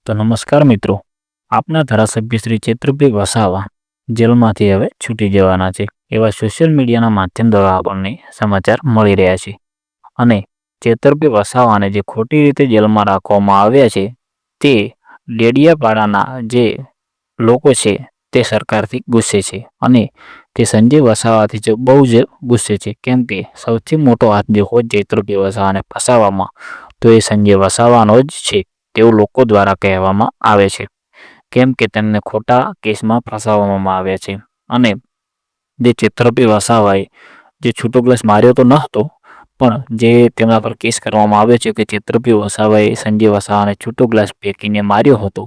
તો નમસ્કાર મિત્રો, આપના ધારાસભ્ય શ્રી ચેતુરભાઈ વસાવા જેલમાંથી હવે છૂટી જવાના છે એવા સોશિયલ મીડિયાના માધ્યમ દ્વારા આપણને સમાચાર મળી રહ્યા છે. અને ચેતુરભાઈ વસાવાને જે ખોટી રીતે જેલમાં રાખવામાં આવ્યા છે તે ડેડિયાપાડાના જે લોકો છે તે સરકારથી ગુસ્સે છે અને તે સંજય વસાવાથી બહુ જ ગુસ્સે છે. કેમ કે સૌથી મોટો હાથ જે હોય ચેતુરભાઈ વસાવાને ફસાવવામાં તો એ સંજય વસાવાનો જ છે તેવું લોકો દ્વારા કહેવામાં આવે છે. કેમ કે તેમને ખોટા કેસમાં ફસાવવામાં આવ્યા છે અને જે ચેતુરભાઈ વસાવાએ જે છૂટો ગ્લાસ માર્યો તો ન હતો, પણ જે તેમના પર કેસ કરવામાં આવ્યો છે કે ચેતુરભાઈ વસાવાએ સંજય વસાવાને છૂટો ગ્લાસ ફેંકીને માર્યો હતો,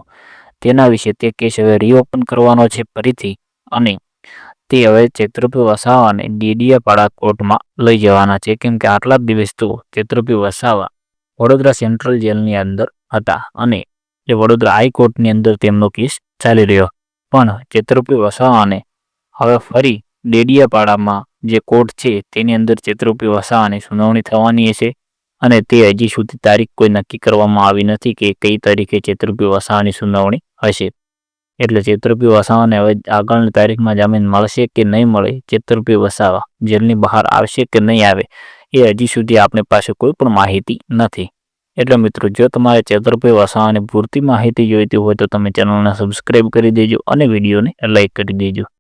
તેના વિશે તે કેસ હવે રીઓપન કરવાનો છે ફરીથી. અને તે હવે ચેતુરભાઈ વસાવાને ડેડિયાપાડા કોર્ટમાં લઈ જવાના છે. કેમ કે આટલા જ દિવસ તો ચેતુરભાઈ વસાવા વડોદરા સેન્ટ્રલ જેલની અંદર હતા અને જે વડોદરા હાઈકોર્ટની અંદર તેમનો કેસ ચાલી રહ્યો, પણ ચેતુરભાઈ વસાવાને હવે ફરી ડેડિયાપાડામાં જે કોર્ટ છે તેની અંદર ચેતુરભાઈ વસાવાની સુનાવણી થવાની છે અને તે હજી સુધી તારીખ કોઈ નક્કી કરવામાં આવી નથી કે કઈ તારીખે ચેતુરભાઈ વસાવાની સુનાવણી હશે. એટલે ચેતુરભાઈ વસાવાને હવે આગળની તારીખમાં જામીન મળશે કે નહીં મળે, ચેતુરભાઈ વસાવા જેલની બહાર આવશે કે નહીં આવે, એ હજી સુધી આપણી પાસે કોઈ પણ માહિતી નથી. એટલે મિત્રો, જો તમારે ચેતુરભાઈ વસાવાની પૂરતી માહિતી જોઈતી હોય તો તમે ચેનલને સબસ્ક્રાઈબ કરી દેજો અને વિડીયોને લાઈક કરી દેજો.